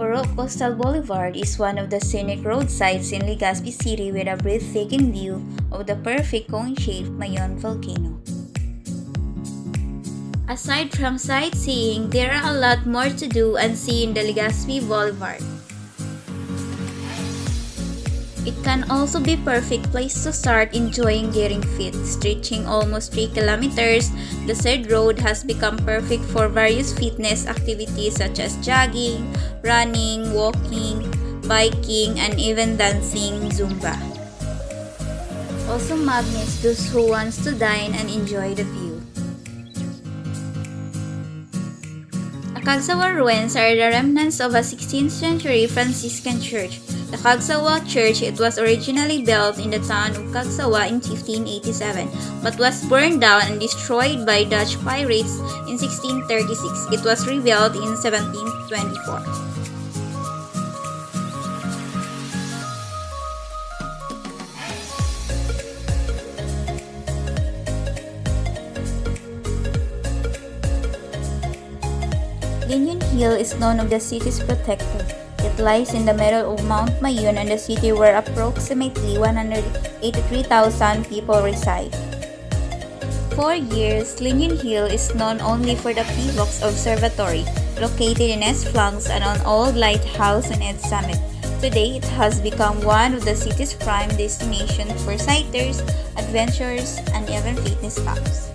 Puro Coastal Boulevard is one of the scenic roadsides in Legazpi City with a breathtaking view of the perfect cone-shaped Mayon volcano. Aside from sightseeing, there are a lot more to do and see in the Legazpi Boulevard. It can also be a perfect place to start enjoying getting fit. Stretching almost 3 kilometers, the said road has become perfect for various fitness activities such as jogging, running, walking, biking, and even dancing Zumba. Also magnets those who wants to dine and enjoy the view. The Cagsawa Ruins are the remnants of a 16th century Franciscan church. The Cagsawa Church, it was originally built in the town of Cagsawa in 1587, but was burned down and destroyed by Dutch pirates in 1636. It was rebuilt in 1724. Lignon Hill is known of the city's protector. It lies in the middle of Mount Mayon and the city where approximately 183,000 people reside. For years, Lignon Hill is known only for the Pivox Observatory, located in its flanks and an old lighthouse on its summit. Today, it has become one of the city's prime destinations for sighters, adventurers, and even fitness pals.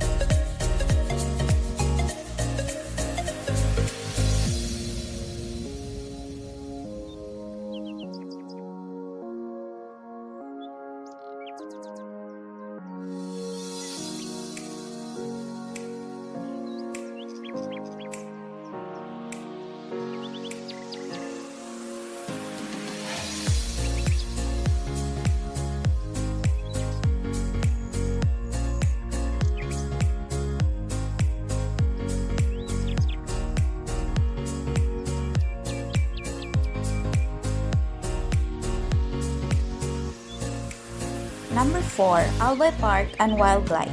Number 4. Albay Park and Wildlife.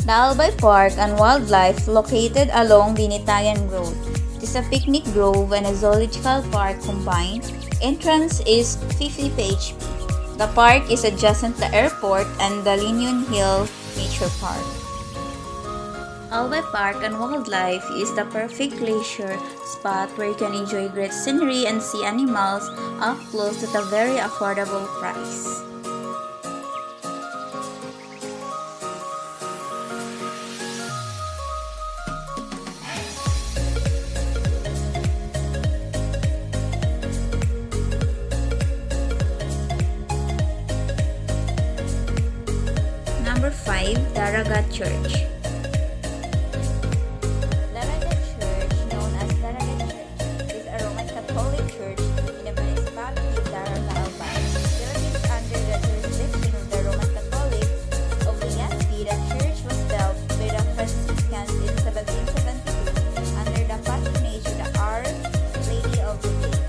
The Albay Park and Wildlife, located along Binitayan Road, is a picnic grove and a zoological park combined. Entrance is 50 PHP. The park is adjacent to the airport and the Lignon Hill Nature Park. Albay Park and Wildlife is the perfect leisure spot where you can enjoy great scenery and see animals up close at a very affordable price. Number 5. Daraga Church. Daraga Church, known as Daraga Church, is a Roman Catholic church in the municipality of Daraga, Albay. Built under the jurisdiction of the Roman Catholic of Legazpi, the church was built by the Franciscans in 1772 under the patronage of the Our Lady of the Gate.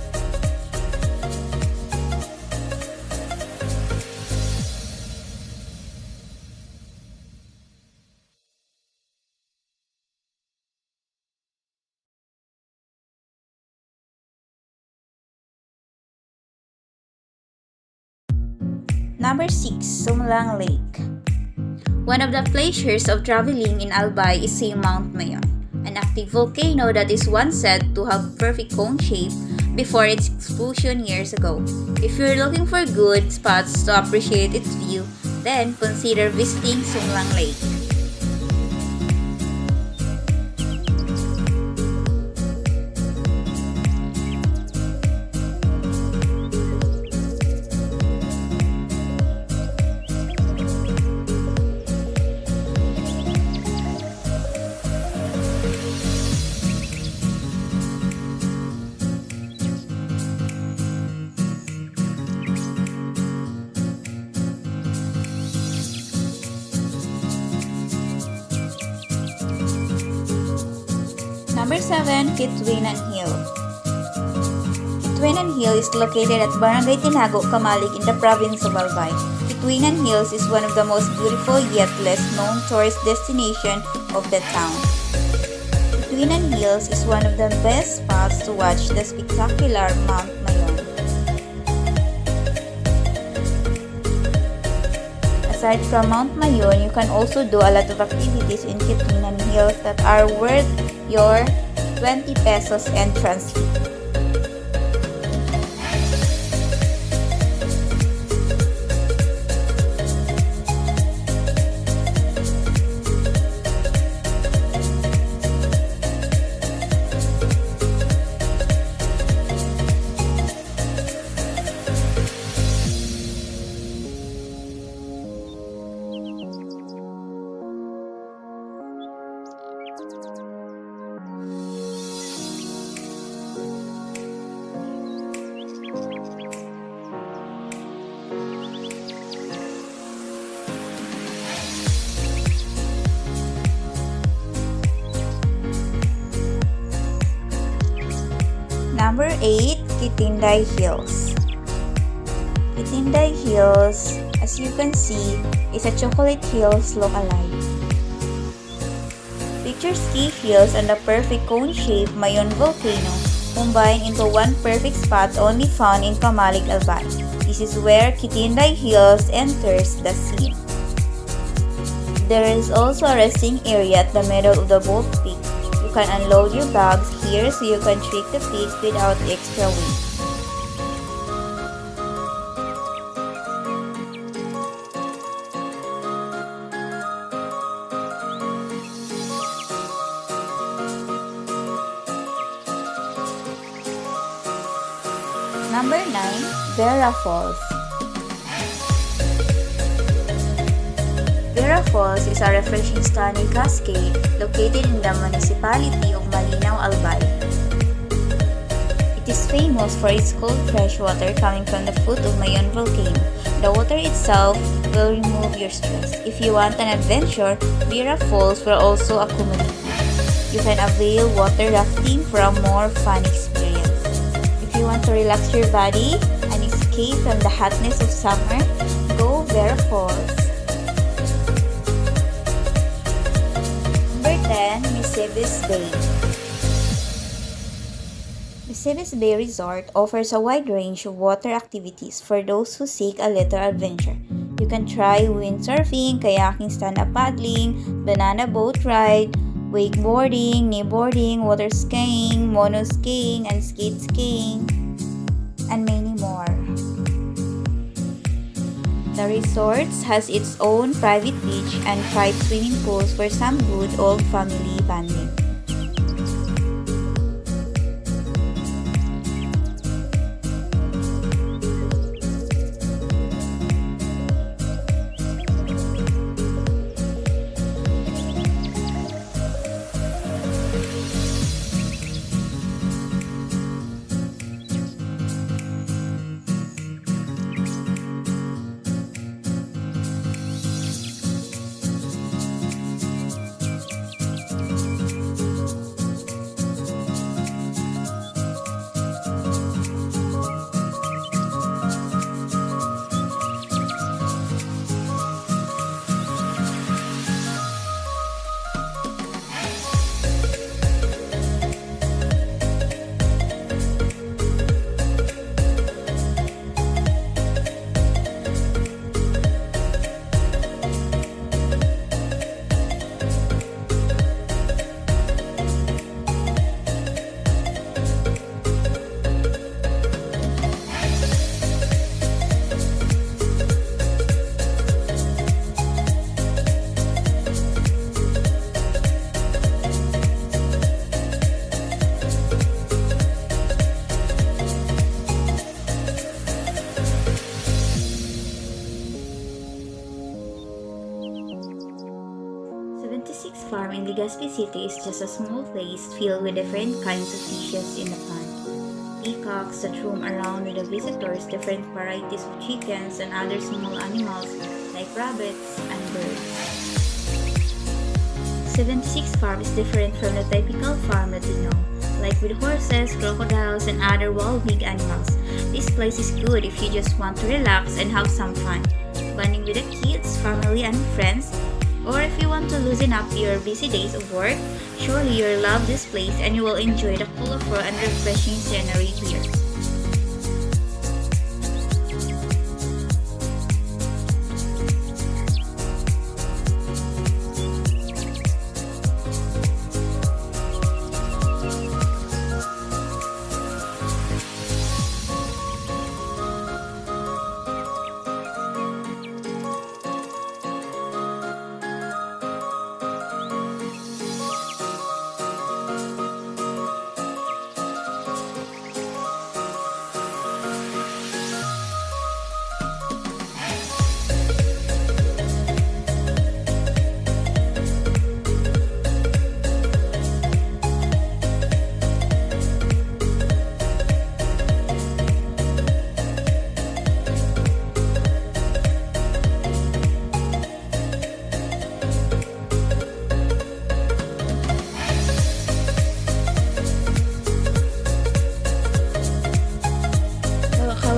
Number 6. Sumlang Lake. One of the pleasures of traveling in Albay is seeing Mount Mayon, an active volcano that is once said to have perfect cone shape before its explosion years ago. If you're looking for good spots to appreciate its view, then consider visiting Sumlang Lake. Number 7. Quituinan Hill. Quituinan Hill is located at Barangay Tinago, Camalik in the province of Albay. Quituinan Hills is one of the most beautiful yet less known tourist destination of the town. Quituinan Hills is one of the best spots to watch the spectacular Mount Mayon. Aside from Mount Mayon, you can also do a lot of activities in Quituinan Hills that are worth your 20 pesos entrance fee. Number 8, Quituinan Hills. Quituinan Hills, as you can see, is a chocolate hills look-alike. Picture ski hills and the perfect cone-shaped Mayon volcano combined into one perfect spot only found in Camalig, Albay. This is where Quituinan Hills enters the scene. There is also a resting area at the middle of the both peak. You can unload your bags here so you can trek the peak without extra weight. Number 9, Vera Falls. Vera Falls is a refreshing stunning cascade located in the municipality of Lignon, Albay. It is famous for its cold fresh water coming from the foot of Mayon volcano. The water itself will remove your stress. If you want an adventure, Vera Falls will also accommodate you. You can avail water rafting for a more fun experience. If you want to relax your body and escape from the hotness of summer, go Vera Falls. Number 10, Misibis Bay. Misibis Bay Resort offers a wide range of water activities for those who seek a little adventure. You can try windsurfing, kayaking, stand-up paddling, banana boat ride, wakeboarding, kneeboarding, water skiing, mono skiing, and skate skiing, and many more. The resort has its own private beach and 5 swimming pools for some good old family bonding. Farm in Legazpi City is just a small place filled with different kinds of fishes in the pond. Peacocks that roam around with the visitors, different varieties of chickens, and other small animals like rabbits and birds. 76 Farm is different from the typical farm that you know, like with horses, crocodiles, and other wild big animals. This place is good if you just want to relax and have some fun. Bonding with the kids, family, and friends, Or if you want to loosen up your busy days of work, surely you'll love this place and you will enjoy the colorful and refreshing scenery here.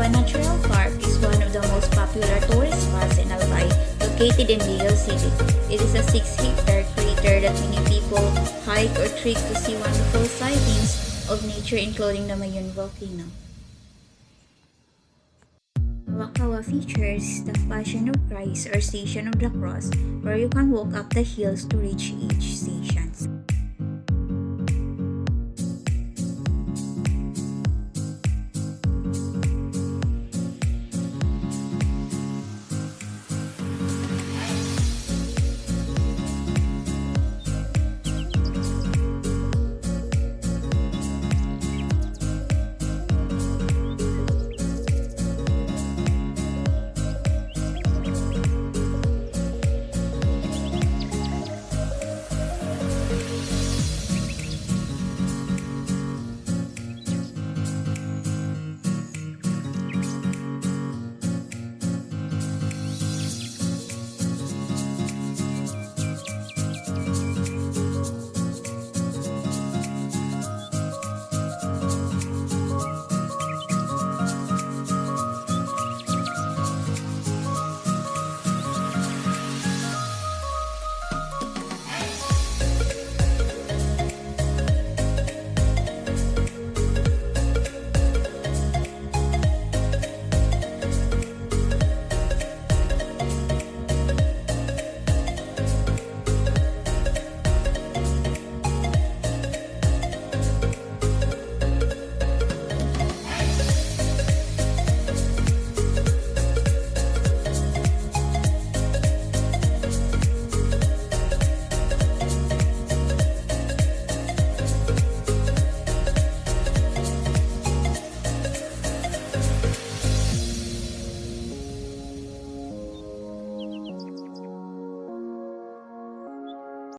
Natural Park is one of the most popular tourist spots in Albay, located in Legazpi. It is a 6-hectare crater that many people hike or trek to see wonderful sightings of nature, including the Mayon volcano. Wakawa features the Passion of Christ or Station of the Cross, where you can walk up the hills to reach each station.